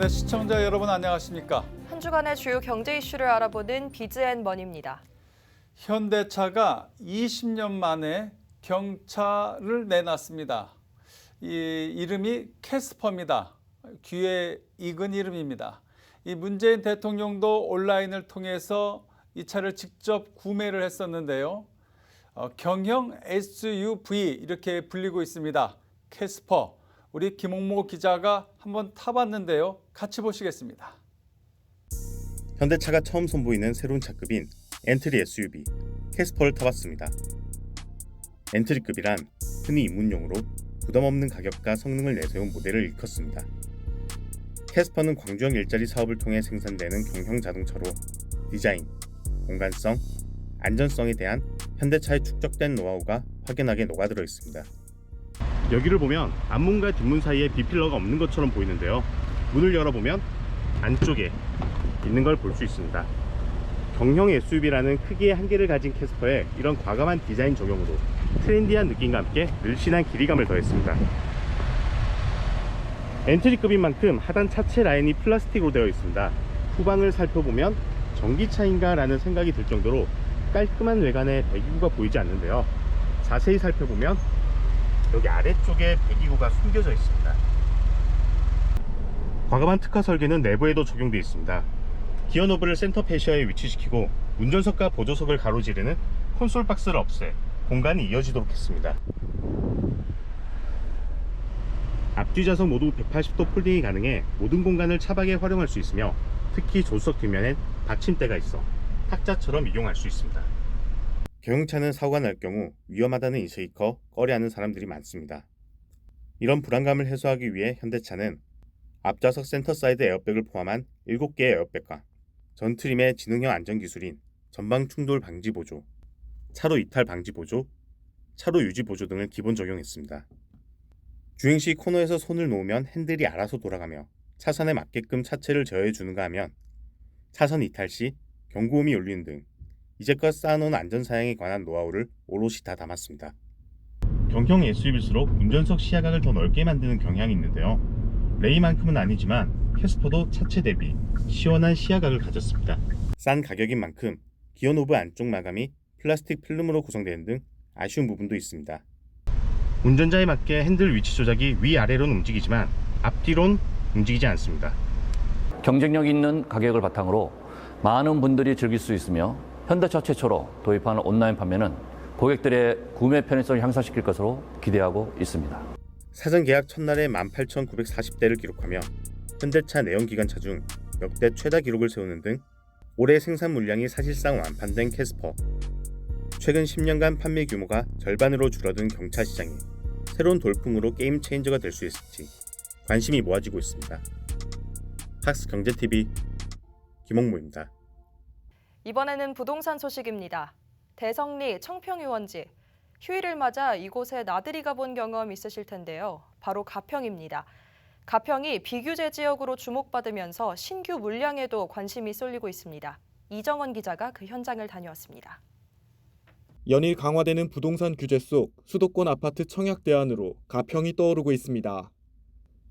네, 시청자 여러분 안녕하십니까? 한 주간의 주요 경제 이슈를 알아보는 비즈앤머니입니다. 현대차가 20년 만에 경차를 내놨습니다. 이 이름이 캐스퍼입니다. 귀에 익은 이름입니다. 이 문재인 대통령도 온라인을 통해서 이 차를 직접 구매를 했었는데요. 경형 SUV 이렇게 불리고 있습니다. 캐스퍼. 우리 김홍모 기자가 한번 타봤는데요. 같이 보시겠습니다. 현대차가 처음 선보이는 새로운 차급인 엔트리 SUV 캐스퍼를 타봤습니다. 엔트리급이란 흔히 입문용으로 부담없는 가격과 성능을 내세운 모델을 일컫습니다. 캐스퍼는 광주형 일자리 사업을 통해 생산되는 경형 자동차로 디자인, 공간성, 안전성에 대한 현대차의 축적된 노하우가 확연하게 녹아들어 있습니다. 여기를 보면 앞문과 뒷문 사이에 B필러가 없는 것처럼 보이는데요. 문을 열어보면 안쪽에 있는 걸 볼 수 있습니다. 경형 SUV라는 크기의 한계를 가진 캐스퍼에 이런 과감한 디자인 적용으로 트렌디한 느낌과 함께 늘씬한 길이감을 더했습니다. 엔트리급인 만큼 하단 차체 라인이 플라스틱으로 되어 있습니다. 후방을 살펴보면 전기차인가 라는 생각이 들 정도로 깔끔한 외관에 배기구가 보이지 않는데요. 자세히 살펴보면 여기 아래쪽에 배기구가 숨겨져 있습니다. 과감한 특화 설계는 내부에도 적용되어 있습니다. 기어 노브를 센터 패시아에 위치시키고 운전석과 보조석을 가로지르는 콘솔 박스를 없애 공간이 이어지도록 했습니다. 앞뒤 좌석 모두 180도 폴딩이 가능해 모든 공간을 차박에 활용할 수 있으며 특히 조수석 뒷면엔 받침대가 있어 탁자처럼 이용할 수 있습니다. 경영차는 사고가 날 경우 위험하다는 인식이 커 꺼려하는 사람들이 많습니다. 이런 불안감을 해소하기 위해 현대차는 앞좌석 센터 사이드 에어백을 포함한 7개의 에어백과 전 트림의 지능형 안전기술인 전방 충돌 방지 보조, 차로 이탈 방지 보조, 차로 유지 보조 등을 기본 적용했습니다. 주행시 코너에서 손을 놓으면 핸들이 알아서 돌아가며 차선에 맞게끔 차체를 제어해 주는가 하면 차선 이탈 시 경고음이 울리는 등 이제껏 쌓아놓은 안전사양에 관한 노하우를 오롯이 다 담았습니다. 경형 SUV일수록 운전석 시야각을 더 넓게 만드는 경향이 있는데요. 레이만큼은 아니지만 캐스퍼도 차체 대비 시원한 시야각을 가졌습니다. 싼 가격인 만큼 기어 노브 안쪽 마감이 플라스틱 필름으로 구성되는 등 아쉬운 부분도 있습니다. 운전자에 맞게 핸들 위치 조작이 위아래로는 움직이지만 앞뒤론 움직이지 않습니다. 경쟁력 있는 가격을 바탕으로 많은 분들이 즐길 수 있으며 현대차 최초로 도입하는 온라인 판매는 고객들의 구매 편의성을 향상시킬 것으로 기대하고 있습니다. 사전 계약 첫날에 18,940대를 기록하며 현대차 내연기관차 중 역대 최다 기록을 세우는 등 올해 생산 물량이 사실상 완판된 캐스퍼. 최근 10년간 판매 규모가 절반으로 줄어든 경차 시장에 새로운 돌풍으로 게임 체인저가 될 수 있을지 관심이 모아지고 있습니다. 학스경제TV 김홍모입니다. 이번에는 부동산 소식입니다. 대성리 청평유원지. 휴일을 맞아 이곳에 나들이 가본 경험 있으실 텐데요. 바로 가평입니다. 가평이 비규제 지역으로 주목받으면서 신규 물량에도 관심이 쏠리고 있습니다. 이정원 기자가 그 현장을 다녀왔습니다. 연일 강화되는 부동산 규제 속 수도권 아파트 청약 대안으로 가평이 떠오르고 있습니다.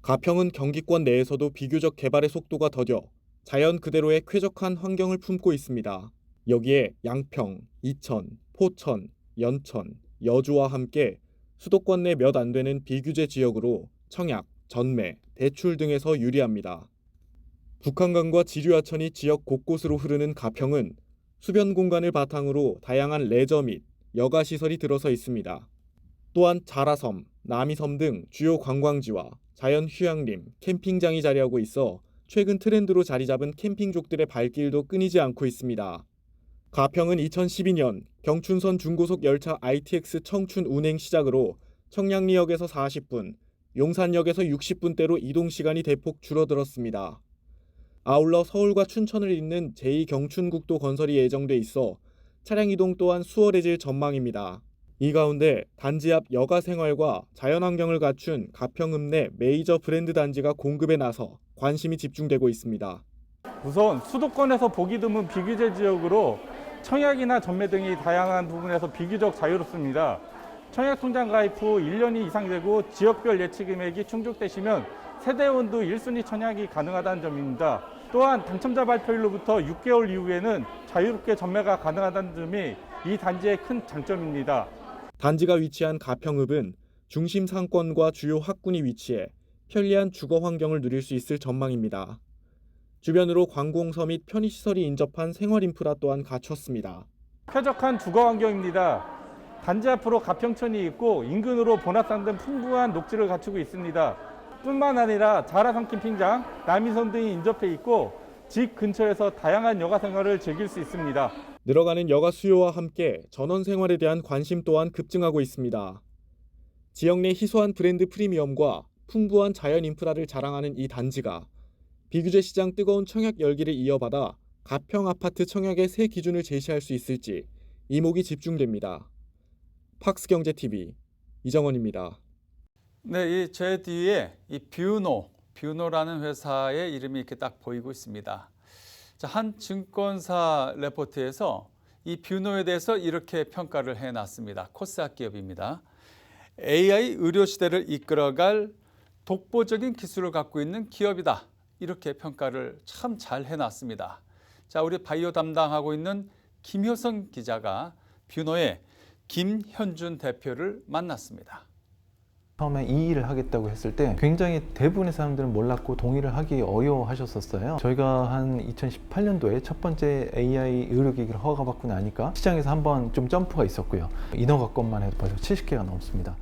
가평은 경기권 내에서도 비교적 개발의 속도가 더뎌 자연 그대로의 쾌적한 환경을 품고 있습니다. 여기에 양평, 이천, 포천, 연천, 여주와 함께 수도권 내 몇 안 되는 비규제 지역으로 청약, 전매, 대출 등에서 유리합니다. 북한강과 지류하천이 지역 곳곳으로 흐르는 가평은 수변 공간을 바탕으로 다양한 레저 및 여가 시설이 들어서 있습니다. 또한 자라섬, 남이섬 등 주요 관광지와 자연 휴양림, 캠핑장이 자리하고 있어 최근 트렌드로 자리 잡은 캠핑족들의 발길도 끊이지 않고 있습니다. 가평은 2012년 경춘선 중고속 열차 ITX 청춘 운행 시작으로 청량리역에서 40분, 용산역에서 60분대로 이동시간이 대폭 줄어들었습니다. 아울러 서울과 춘천을 잇는 제2경춘국도 건설이 예정돼 있어 차량 이동 또한 수월해질 전망입니다. 이 가운데 단지 앞 여가 생활과 자연환경을 갖춘 가평읍 내 메이저 브랜드 단지가 공급에 나서 관심이 집중되고 있습니다. 우선 수도권에서 보기 드문 비규제 지역으로 청약이나 전매 등이 다양한 부분에서 비교적 자유롭습니다. 청약통장 가입 후 1년이 이상 되고 지역별 예치 금액이 충족되시면 세대원도 1순위 청약이 가능하다는 점입니다. 또한 당첨자 발표일로부터 6개월 이후에는 자유롭게 전매가 가능하다는 점이 이 단지의 큰 장점입니다. 단지가 위치한 가평읍은 중심 상권과 주요 학군이 위치해 편리한 주거 환경을 누릴 수 있을 전망입니다. 주변으로 관공서 및 편의시설이 인접한 생활 인프라 또한 갖췄습니다. 쾌적한 주거 환경입니다. 단지 앞으로 가평천이 있고 인근으로 본합산 등 풍부한 녹지를 갖추고 있습니다. 뿐만 아니라 자라성 캠핑장, 남이섬 등이 인접해 있고 집 근처에서 다양한 여가 생활을 즐길 수 있습니다. 늘어가는 여가 수요와 함께 전원 생활에 대한 관심 또한 급증하고 있습니다. 지역 내 희소한 브랜드 프리미엄과 풍부한 자연 인프라를 자랑하는 이 단지가 비규제 시장 뜨거운 청약 열기를 이어받아 가평 아파트 청약의 새 기준을 제시할 수 있을지 이목이 집중됩니다. 팍스경제TV 이정원입니다. 네, 제 뒤에 이 뷰노라는 회사의 이름이 이렇게 딱 보이고 있습니다. 자, 한 증권사 레포트에서 이 뷰노에 대해서 이렇게 평가를 해놨습니다. 코스닥 기업입니다. AI 의료 시대를 이끌어갈 독보적인 기술을 갖고 있는 기업이다. 이렇게 평가를 참 잘 해놨습니다. 자, 우리 바이오 담당하고 있는 김효성 기자가 뷰노의 김현준 대표를 만났습니다. 처음에 이 일을 하겠다고 했을 때 굉장히 대부분의 사람들은 몰랐고 동의를 하기 어려워하셨었어요. 저희가 한 2018년도에 첫 번째 AI 의료기기를 허가받고 나니까 시장에서 한번 좀 점프가 있었고요. 인허가 건만 해도 벌써 70개가 넘습니다.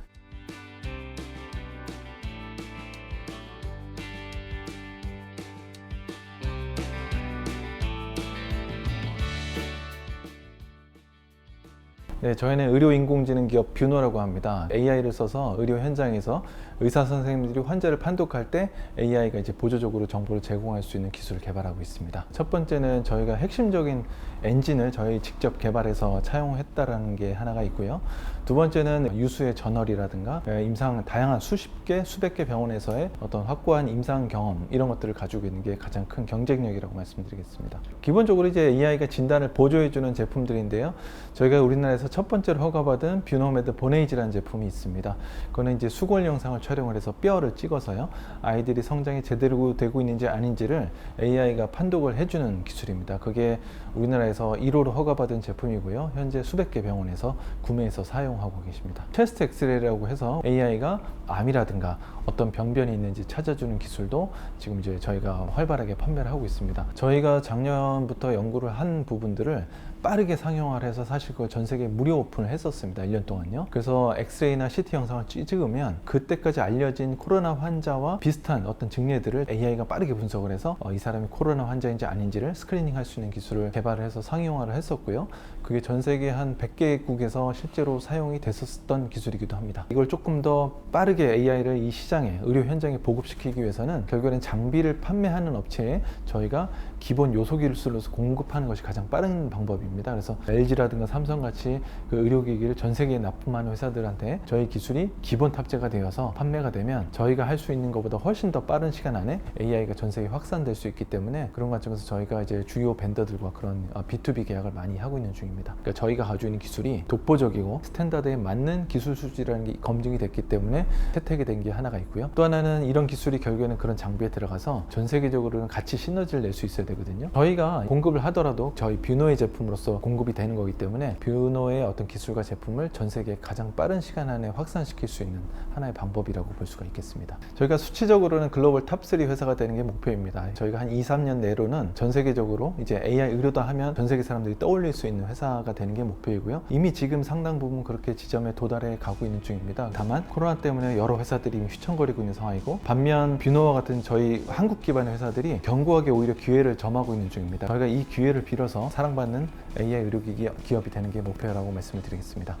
네, 저희는 의료인공지능 기업 뷰노라고 합니다. AI를 써서 의료 현장에서 의사 선생님들이 환자를 판독할 때 AI가 이제 보조적으로 정보를 제공할 수 있는 기술을 개발하고 있습니다. 첫 번째는 저희가 핵심적인 엔진을 저희 직접 개발해서 차용했다라는 게 하나가 있고요. 두 번째는 유수의 저널이라든가 임상 다양한 수십 개, 수백 개 병원에서의 어떤 확고한 임상 경험 이런 것들을 가지고 있는 게 가장 큰 경쟁력이라고 말씀드리겠습니다. 기본적으로 이제 AI가 진단을 보조해주는 제품들인데요. 저희가 우리나라에서 첫 번째로 허가받은 뷰노메드 보네이지라는 제품이 있습니다. 그거는 이제 수골 영상을 촬영을 해서 뼈를 찍어서요. 아이들이 성장이 제대로 되고 있는지 아닌지를 AI가 판독을 해주는 기술입니다. 그게 우리나라에서 1호로 허가받은 제품이고요. 현재 수백 개 병원에서 구매해서 사용하고 계십니다. 체스트 엑스레이라고 해서 AI가 암이라든가 어떤 병변이 있는지 찾아주는 기술도 지금 이제 저희가 활발하게 판매를 하고 있습니다. 저희가 작년부터 연구를 한 부분들을 빠르게 상용화를 해서 사실 그걸 전 세계에 무료 오픈을 했었습니다. 1년 동안요. 그래서 엑스레이나 CT 영상을 찍으면 그때까지 알려진 코로나 환자와 비슷한 어떤 증례들을 AI가 빠르게 분석을 해서 이 사람이 코로나 환자인지 아닌지를 스크리닝할 수 있는 기술을 개발을 해서 상용화를 했었고요. 그게 전 세계 한 100개국에서 실제로 사용이 됐었던 기술이기도 합니다. 이걸 조금 더 빠르게 AI를 이 시장에, 의료 현장에 보급시키기 위해서는 결국에는 장비를 판매하는 업체에 저희가 기본 요소 기술로서 공급하는 것이 가장 빠른 방법입니다. 그래서 LG라든가 삼성같이 그 의료기기를 전 세계에 납품하는 회사들한테 저희 기술이 기본 탑재가 되어서 판매가 되면 저희가 할 수 있는 것보다 훨씬 더 빠른 시간 안에 AI가 전 세계에 확산될 수 있기 때문에 그런 관점에서 저희가 이제 주요 벤더들과 그런 B2B 계약을 많이 하고 있는 중입니다. 그러니까 저희가 가지고 있는 기술이 독보적이고 스탠다드에 맞는 기술 수준이라는 게 검증이 됐기 때문에 혜택이 된 게 하나가 있고요. 또 하나는 이런 기술이 결국에는 그런 장비에 들어가서 전 세계적으로는 같이 시너지를 낼 수 있어야 되거든요. 저희가 공급을 하더라도 저희 뷰노의 제품으로서 공급이 되는 거기 때문에 뷰노의 어떤 기술과 제품을 전 세계에 가장 빠른 시간 안에 확산시킬 수 있는 하나의 방법이라고 볼 수가 있겠습니다. 저희가 수치적으로는 글로벌 탑3 회사가 되는 게 목표입니다. 저희가 한 2-3년 내로는 전 세계적으로 이제 AI 의료다 하면 전 세계 사람들이 떠올릴 수 있는 회사가 되는 게 목표이고요. 이미 지금 상당 부분 그렇게 지점에 도달해 가고 있는 중입니다. 다만 코로나 때문에 여러 회사들이 이미 휘청거리고 있는 상황이고 반면 뷰노와 같은 저희 한국 기반의 회사들이 견고하게 오히려 기회를 점하고 있는 중입니다. 저희가 이 기회를 빌어서 사랑받는 AI 의료기기 기업이 되는 게 목표라고 말씀을 드리겠습니다.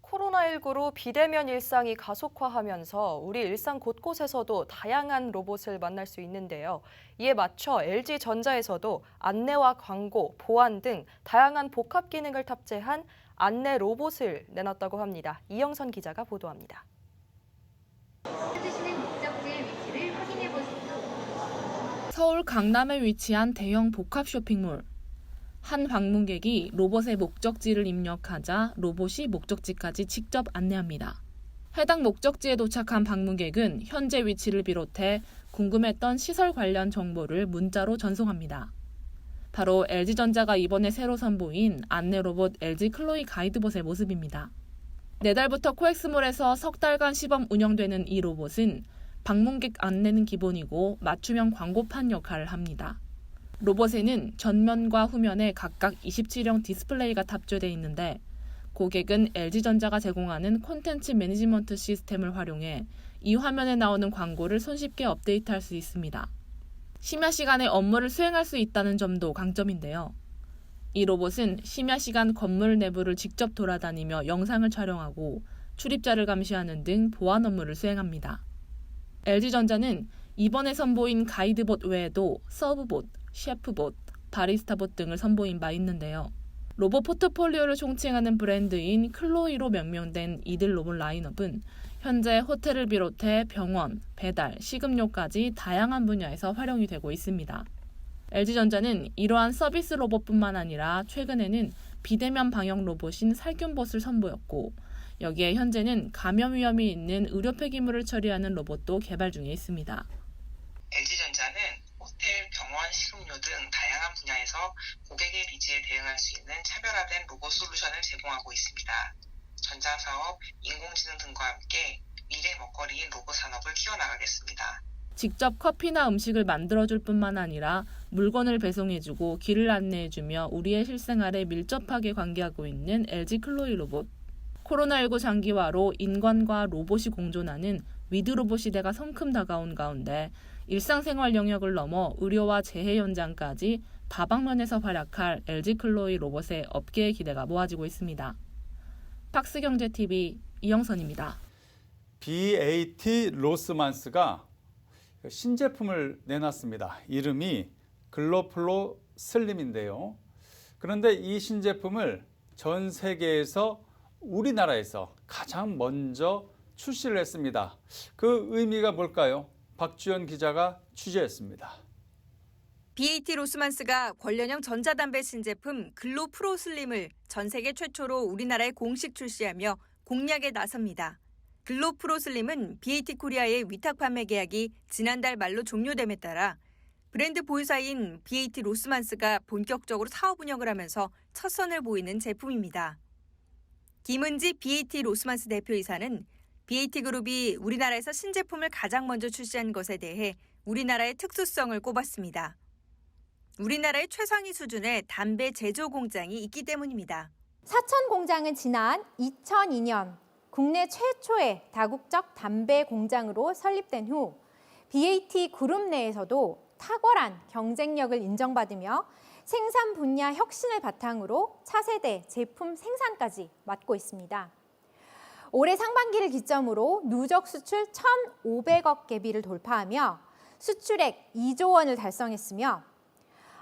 코로나19로 비대면 일상이 가속화하면서 우리 일상 곳곳에서도 다양한 로봇을 만날 수 있는데요. 이에 맞춰 LG전자에서도 안내와 광고, 보안 등 다양한 복합 기능을 탑재한 안내 로봇을 내놨다고 합니다. 이영선 기자가 보도합니다. 찾으시는 목적지의 위치를 확인해 보세요. 서울 강남에 위치한 대형 복합 쇼핑몰. 한 방문객이 로봇의 목적지를 입력하자 로봇이 목적지까지 직접 안내합니다. 해당 목적지에 도착한 방문객은 현재 위치를 비롯해 궁금했던 시설 관련 정보를 문자로 전송합니다. 바로 LG전자가 이번에 새로 선보인 안내 로봇 LG 클로이 가이드봇의 모습입니다. 내달부터 코엑스몰에서 석 달간 시범 운영되는 이 로봇은 방문객 안내는 기본이고 맞춤형 광고판 역할을 합니다. 로봇에는 전면과 후면에 각각 27형 디스플레이가 탑재되어 있는데 고객은 LG전자가 제공하는 콘텐츠 매니지먼트 시스템을 활용해 이 화면에 나오는 광고를 손쉽게 업데이트할 수 있습니다. 심야 시간에 업무를 수행할 수 있다는 점도 강점인데요. 이 로봇은 심야 시간 건물 내부를 직접 돌아다니며 영상을 촬영하고 출입자를 감시하는 등 보안 업무를 수행합니다. LG전자는 이번에 선보인 가이드봇 외에도 서브봇, 셰프봇, 바리스타봇 등을 선보인 바 있는데요. 로봇 포트폴리오를 총칭하는 브랜드인 클로이로 명명된 이들 로봇 라인업은 현재 호텔을 비롯해 병원, 배달, 식음료까지 다양한 분야에서 활용이 되고 있습니다. LG전자는 이러한 서비스 로봇뿐만 아니라 최근에는 비대면 방역 로봇인 살균봇을 선보였고 여기에 현재는 감염 위험이 있는 의료 폐기물을 처리하는 로봇도 개발 중에 있습니다. LG전자는 호텔, 병원, 식음료 등 다양한 분야에서 고객의 니즈에 대응할 수 있는 차별화된 로봇 솔루션을 제공하고 있습니다. 전자사업, 인공지능 등과 함께 미래 먹거리인 로봇 산업을 키워나가겠습니다. 직접 커피나 음식을 만들어줄 뿐만 아니라 물건을 배송해주고 길을 안내해주며 우리의 실생활에 밀접하게 관계하고 있는 LG 클로이 로봇. 코로나19 장기화로 인간과 로봇이 공존하는 위드 로봇 시대가 성큼 다가온 가운데 일상생활 영역을 넘어 의료와 재해 현장까지 다방면에서 활약할 LG 클로이 로봇의 업계의 기대가 모아지고 있습니다. 박스경제TV 이영선입니다. BAT 로스만스가 신제품을 내놨습니다. 이름이 글로플로 슬림인데요. 그런데 이 신제품을 전 세계에서 우리나라에서 가장 먼저 출시를 했습니다. 그 의미가 뭘까요? 박주연 기자가 취재했습니다. BAT 로스만스가 관련형 전자담배 신제품 글로 프로 슬림을 전 세계 최초로 우리나라에 공식 출시하며 공략에 나섭니다. 글로 프로 슬림은 BAT 코리아의 위탁 판매 계약이 지난달 말로 종료됨에 따라 브랜드 보유사인 BAT 로스만스가 본격적으로 사업 운영을 하면서 첫 선을 보이는 제품입니다. 김은지 BAT 로스만스 대표이사는 BAT 그룹이 우리나라에서 신제품을 가장 먼저 출시한 것에 대해 우리나라의 특수성을 꼽았습니다. 우리나라의 최상위 수준의 담배 제조 공장이 있기 때문입니다. 사천 공장은 지난 2002년 국내 최초의 다국적 담배 공장으로 설립된 후 BAT 그룹 내에서도 탁월한 경쟁력을 인정받으며 생산 분야 혁신을 바탕으로 차세대 제품 생산까지 맡고 있습니다. 올해 상반기를 기점으로 누적 수출 1,500억 개비를 돌파하며 수출액 2조 원을 달성했으며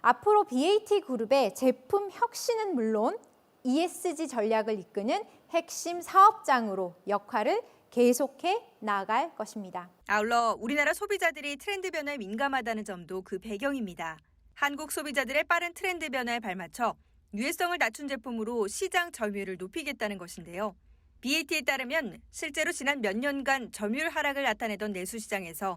앞으로 BAT 그룹의 제품 혁신은 물론 ESG 전략을 이끄는 핵심 사업장으로 역할을 계속해 나아갈 것입니다. 아울러 우리나라 소비자들이 트렌드 변화에 민감하다는 점도 그 배경입니다. 한국 소비자들의 빠른 트렌드 변화에 발맞춰 유해성을 낮춘 제품으로 시장 점유율을 높이겠다는 것인데요. BAT에 따르면 실제로 지난 몇 년간 점유율 하락을 나타내던 내수시장에서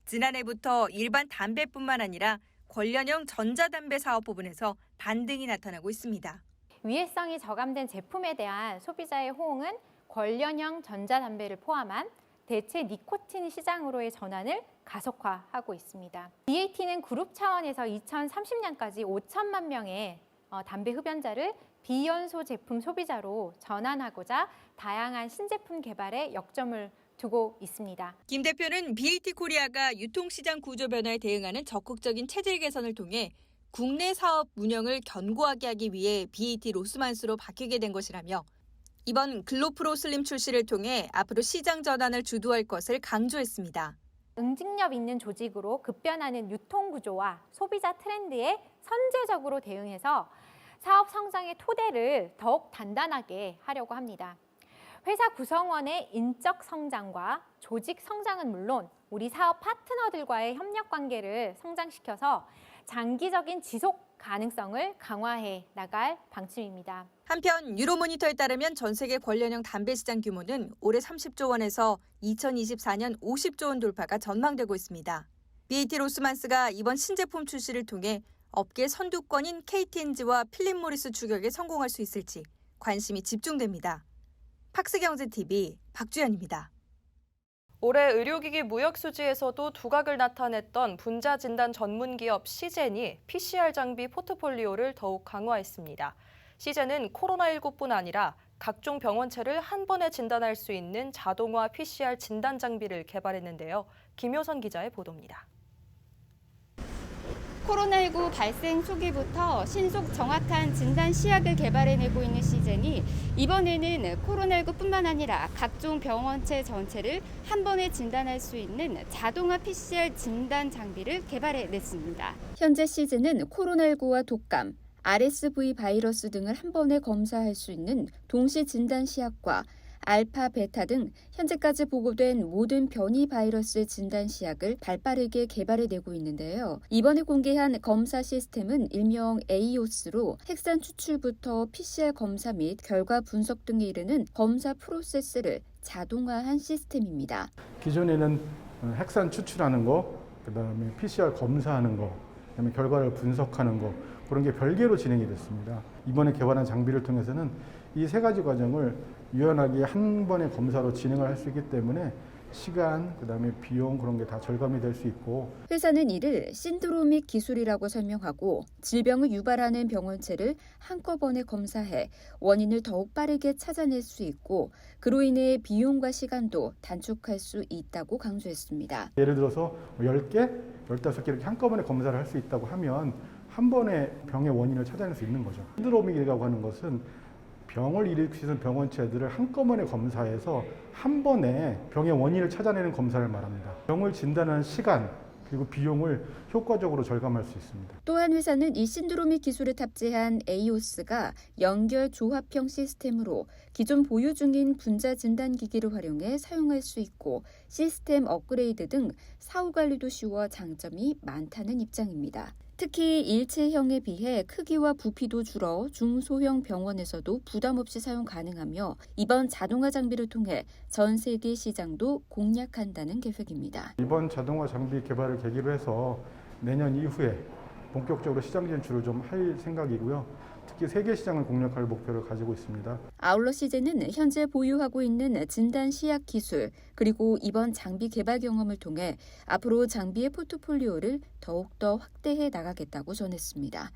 지난해부터 일반 담배뿐만 아니라 관련형 전자담배 사업 부분에서 반등이 나타나고 있습니다. 위해성이 저감된 제품에 대한 소비자의 호응은 관련형 전자담배를 포함한 대체 니코틴 시장으로의 전환을 가속화하고 있습니다. BAT는 그룹 차원에서 2030년까지 5천만 명의 담배 흡연자를 비연소 제품 소비자로 전환하고자 다양한 신제품 개발에 역점을 두고 있습니다. 김 대표는 BAT 코리아가 유통시장 구조 변화에 대응하는 적극적인 체질 개선을 통해 국내 사업 운영을 견고하게 하기 위해 BAT 로스만스로 바뀌게 된 것이라며 이번 글로프로 슬림 출시를 통해 앞으로 시장 전환을 주도할 것을 강조했습니다. 응징력 있는 조직으로 급변하는 유통구조와 소비자 트렌드에 선제적으로 대응해서 사업 성장의 토대를 더욱 단단하게 하려고 합니다. 회사 구성원의 인적 성장과 조직 성장은 물론 우리 사업 파트너들과의 협력 관계를 성장시켜서 장기적인 지속 가능성을 강화해 나갈 방침입니다. 한편 유로모니터에 따르면 전 세계 관련형 담배 시장 규모는 올해 30조 원에서 2024년 50조 원 돌파가 전망되고 있습니다. BAT 로스만스가 이번 신제품 출시를 통해 업계 선두권인 KT&G와 필립 모리스 추격에 성공할 수 있을지 관심이 집중됩니다. 팍스경제TV 박주연입니다. 올해 의료기기 무역수지에서도 두각을 나타냈던 분자진단 전문기업 시젠이 PCR 장비 포트폴리오를 더욱 강화했습니다. 시젠은 코로나19뿐 아니라 각종 병원체를 한 번에 진단할 수 있는 자동화 PCR 진단 장비를 개발했는데요. 김효선 기자의 보도입니다. 코로나19 발생 초기부터 신속 정확한 진단 시약을 개발해내고 있는 시젠이 이번에는 코로나19뿐만 아니라 각종 병원체 전체를 한 번에 진단할 수 있는 자동화 PCR 진단 장비를 개발해냈습니다. 현재 시젠은 코로나19와 독감, RSV 바이러스 등을 한 번에 검사할 수 있는 동시 진단 시약과 알파, 베타 등 현재까지 보고된 모든 변이 바이러스 진단 시약을 발빠르게 개발해내고 있는데요. 이번에 공개한 검사 시스템은 일명 AOS로 핵산 추출부터 PCR 검사 및 결과 분석 등에 이르는 검사 프로세스를 자동화한 시스템입니다. 기존에는 핵산 추출하는 거, 그다음에 PCR 검사하는 거, 그다음에 결과를 분석하는 거 그런 게 별개로 진행이 됐습니다. 이번에 개발한 장비를 통해서는 이 세 가지 과정을 유연하게 한 번의 검사로 진행을 할 수 있기 때문에 시간, 그다음에 비용 그런 게 다 절감이 될 수 있고. 회사는 이를 신드로믹 기술이라고 설명하고 질병을 유발하는 병원체를 한꺼번에 검사해 원인을 더욱 빠르게 찾아낼 수 있고 그로 인해 비용과 시간도 단축할 수 있다고 강조했습니다. 예를 들어서 10개, 15개 이렇게 한꺼번에 검사를 할 수 있다고 하면 한 번에 병의 원인을 찾아낼 수 있는 거죠. 신드로믹이라고 하는 것은 병을 일으키는 병원체들을 한꺼번에 검사해서 한 번에 병의 원인을 찾아내는 검사를 말합니다. 병을 진단하는 시간 그리고 비용을 효과적으로 절감할 수 있습니다. 또한 회사는 이 신드로믹 기술을 탑재한 AOS가 연결 조합형 시스템으로 기존 보유 중인 분자 진단 기기를 활용해 사용할 수 있고 시스템 업그레이드 등 사후 관리도 쉬워 장점이 많다는 입장입니다. 특히 일체형에 비해 크기와 부피도 줄어 중소형 병원에서도 부담 없이 사용 가능하며 이번 자동화 장비를 통해 전 세계 시장도 공략한다는 계획입니다. 이번 자동화 장비 개발을 계기로 해서 내년 이후에 본격적으로 시장 진출을 좀 할 생각이고요. 특히 세계 시장을 공략할 목표를 가지고 있습니다. 아울러 시젠은 현재 보유하고 있는 진단 시약 기술 그리고 이번 장비 개발 경험을 통해 앞으로 장비의 포트폴리오를 더욱더 확대해 나가겠다고 전했습니다.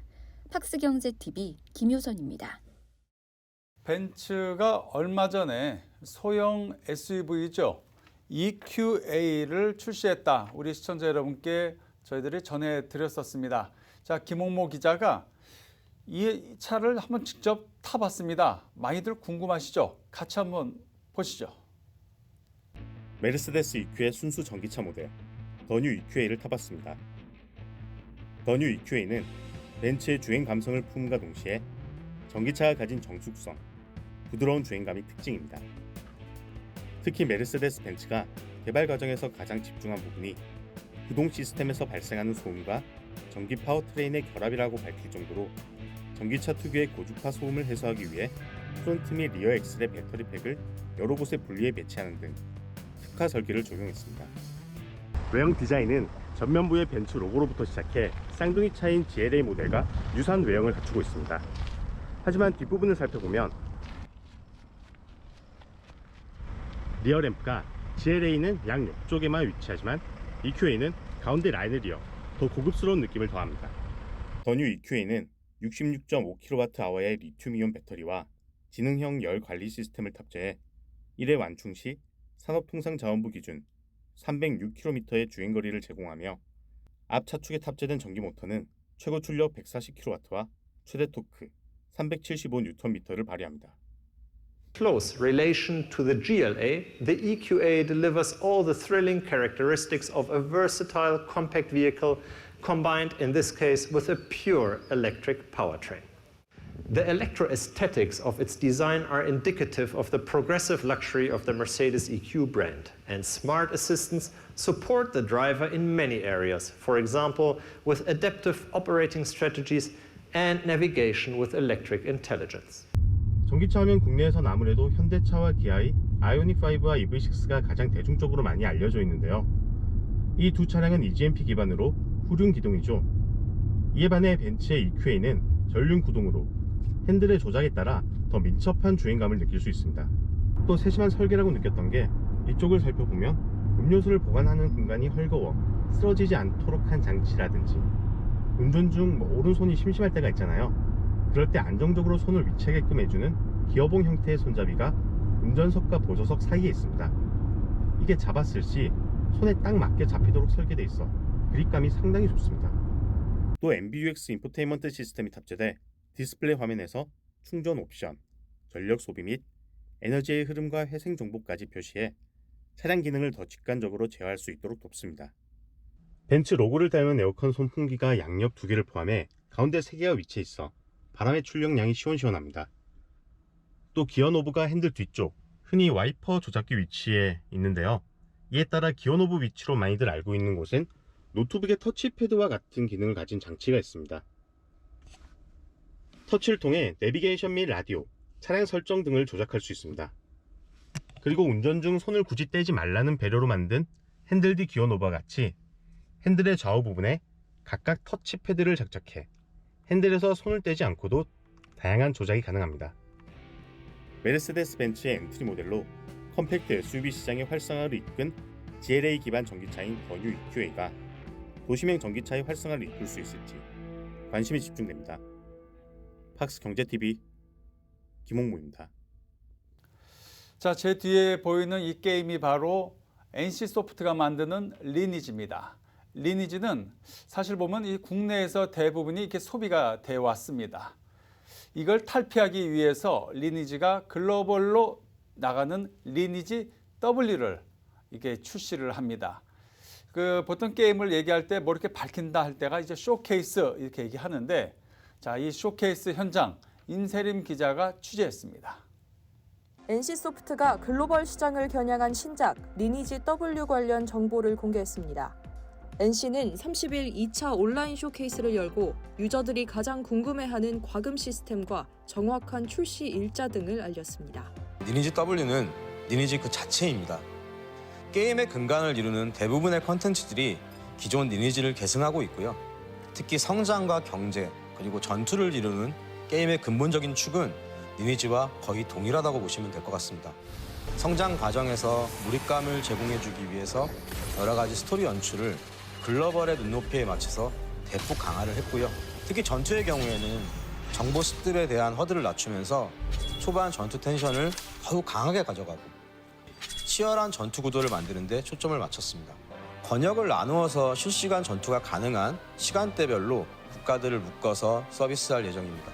팍스경제TV 김효선입니다. 벤츠가 얼마 전에 소형 SUV죠. EQA를 출시했다. 우리 시청자 여러분께 저희들이 전해드렸었습니다. 자, 김홍모 기자가 이 차를 한번 직접 타봤습니다. 많이들 궁금하시죠? 같이 한번 보시죠. 메르세데스 EQ의 순수 전기차 모델 더 뉴 EQA를 타봤습니다. 더 뉴 EQA는 벤츠의 주행 감성을 품음과 동시에 전기차가 가진 정숙성, 부드러운 주행감이 특징입니다. 특히 메르세데스 벤츠가 개발 과정에서 가장 집중한 부분이 구동 시스템에서 발생하는 소음과 전기 파워트레인의 결합이라고 밝힐 정도로 전기차 특유의 고주파 소음을 해소하기 위해 프론트 및 리어 엑셀의 배터리 팩을 여러 곳에 분리해 배치하는 등 특화 설계를 적용했습니다. 외형 디자인은 전면부의 벤츠 로고로부터 시작해 쌍둥이 차인 GLA 모델과 유사한 외형을 갖추고 있습니다. 하지만 뒷부분을 살펴보면 리어 램프가 GLA는 양 옆쪽에만 위치하지만 EQA는 가운데 라인을 이어 더 고급스러운 느낌을 더합니다. 더 뉴 EQA는 66.5kWh의 리튬이온 배터리와 지능형 열 관리 시스템을 탑재해 1회 완충 시 산업통상자원부 기준 306km의 주행거리를 제공하며 앞 차축에 탑재된 전기 모터는 최고 출력 140kW와 최대 토크 375Nm를 발휘합니다. Close relation to the GLA, the EQA delivers all the thrilling characteristics of a versatile compact vehicle combined in this case with a pure electric powertrain. The electro-aesthetics of its design are indicative of the progressive luxury of the Mercedes EQ brand, and smart assistants support the driver in many areas, for example, with adaptive operating strategies and navigation with electric intelligence. 전기차 하면 국내에선 아무래도 현대차와 기아의 아이오닉5와 EV6가 가장 대중적으로 많이 알려져 있는데요. 이 두 차량은 EGMP 기반으로 후륜 기동이죠. 이에 반해 벤츠의 EQA는 전륜 구동으로 핸들의 조작에 따라 더 민첩한 주행감을 느낄 수 있습니다. 또 세심한 설계라고 느꼈던 게 이쪽을 살펴보면 음료수를 보관하는 공간이 헐거워 쓰러지지 않도록 한 장치라든지 운전 중 오른손이 심심할 때가 있잖아요. 그럴 때 안정적으로 손을 위치하게끔 해주는 기어봉 형태의 손잡이가 운전석과 보조석 사이에 있습니다. 이게 잡았을 시 손에 딱 맞게 잡히도록 설계되어 있어 그립감이 상당히 좋습니다. 또 MBUX 인포테인먼트 시스템이 탑재돼 디스플레이 화면에서 충전 옵션, 전력 소비 및 에너지의 흐름과 회생 정보까지 표시해 차량 기능을 더 직관적으로 제어할 수 있도록 돕습니다. 벤츠 로고를 닮은 에어컨 선풍기가 양옆 2개를 포함해 가운데 3개가 위치해 있어 바람의 출력량이 시원시원합니다. 또 기어 노브가 핸들 뒤쪽, 흔히 와이퍼 조작기 위치에 있는데요. 이에 따라 기어 노브 위치로 많이들 알고 있는 곳은 노트북의 터치패드와 같은 기능을 가진 장치가 있습니다. 터치를 통해 내비게이션 및 라디오, 차량 설정 등을 조작할 수 있습니다. 그리고 운전 중 손을 굳이 떼지 말라는 배려로 만든 핸들 뒤 기어 노브와 같이 핸들의 좌우 부분에 각각 터치패드를 장착해 핸들에서 손을 떼지 않고도 다양한 조작이 가능합니다. 메르세데스 벤츠의 엔트리 모델로 컴팩트 SUV 시장의 활성화를 이끈 GLA 기반 전기차인 더 뉴 EQA가 도심형 전기차의 활성화를 이끌 수 있을지 관심이 집중됩니다. 팍스 경제TV 김홍무입니다. 자, 제 뒤에 보이는 이 게임이 바로 NC소프트가 만드는 리니지입니다. 리니지는 사실 보면 이 국내에서 대부분이 이렇게 소비가 되어 왔습니다. 이걸 탈피하기 위해서 리니지가 글로벌로 나가는 리니지 W를 이게 출시를 합니다. 보통 게임을 얘기할 때 뭐 이렇게 밝힌다 할 때가 이제 쇼케이스 이렇게 얘기하는데, 자, 이 쇼케이스 현장 인세림 기자가 취재했습니다. NC소프트가 글로벌 시장을 겨냥한 신작 리니지 W 관련 정보를 공개했습니다. NC는 30일 2차 온라인 쇼케이스를 열고 유저들이 가장 궁금해하는 과금 시스템과 정확한 출시 일자 등을 알렸습니다. 리니지 W는 리니지 그 자체입니다. 게임의 근간을 이루는 대부분의 컨텐츠들이 기존 리니지를 계승하고 있고요. 특히 성장과 경제, 그리고 전투를 이루는 게임의 근본적인 축은 리니지와 거의 동일하다고 보시면 될 것 같습니다. 성장 과정에서 몰입감을 제공해주기 위해서 여러 가지 스토리 연출을 글로벌의 눈높이에 맞춰서 대폭 강화를 했고요. 특히 전투의 경우에는 정보 습득에 대한 허들을 낮추면서 초반 전투 텐션을 더욱 강하게 가져가고 치열한 전투 구도를 만드는 데 초점을 맞췄습니다. 권역을 나누어서 실시간 전투가 가능한 시간대별로 국가들을 묶어서 서비스할 예정입니다.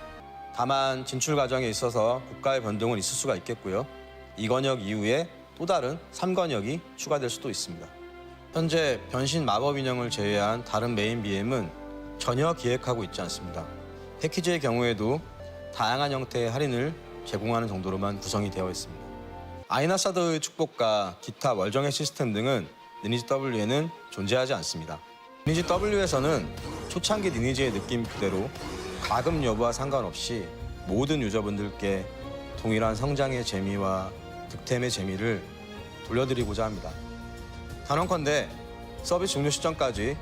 다만 진출 과정에 있어서 국가의 변동은 있을 수가 있겠고요. 2권역 이후에 또 다른 3권역이 추가될 수도 있습니다. 현재 변신 마법 인형을 제외한 다른 메인 BM은 전혀 기획하고 있지 않습니다. 패키지의 경우에도 다양한 형태의 할인을 제공하는 정도로만 구성이 되어 있습니다. 아이나사드의 축복과 기타 월정의 시스템 등은 리니지 W에는 존재하지 않습니다. 리니지 W에서는 초창기 리니지의 느낌 그대로 가금 여부와 상관없이 모든 유저분들께 동일한 성장의 재미와 득템의 재미를 돌려드리고자 합니다. 단언컨대 서비스 종료 시점까지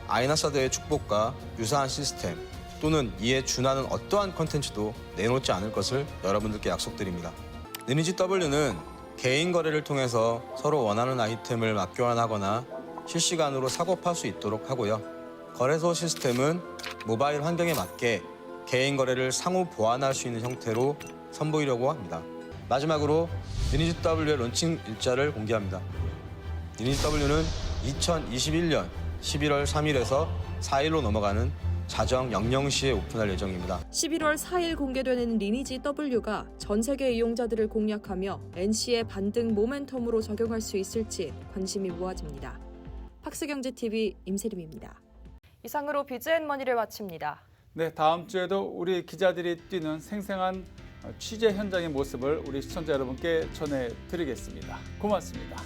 아이나사드의 축복과 유사한 시스템 또는 이에 준하는 어떠한 컨텐츠도 내놓지 않을 것을 여러분들께 약속드립니다. 리니지 W는 개인 거래를 통해서 서로 원하는 아이템을 맞교환하거나 실시간으로 사고팔 수 있도록 하고요. 거래소 시스템은 모바일 환경에 맞게 개인 거래를 상호 보완할 수 있는 형태로 선보이려고 합니다. 마지막으로 리니지 W의 론칭 일자를 공개합니다. 리니지 W는 2021년 11월 3일에서 4일로 넘어가는 자정 00시에 오픈할 예정입니다. 11월 4일 공개되는 리니지 W가 전 세계 이용자들을 공략하며 NC의 반등 모멘텀으로 적용할 수 있을지 관심이 모아집니다. 팍스경제TV 임세림입니다. 이상으로 비즈앤머니를 마칩니다. 네, 다음 주에도 우리 기자들이 뛰는 생생한 취재 현장의 모습을 우리 시청자 여러분께 전해드리겠습니다. 고맙습니다.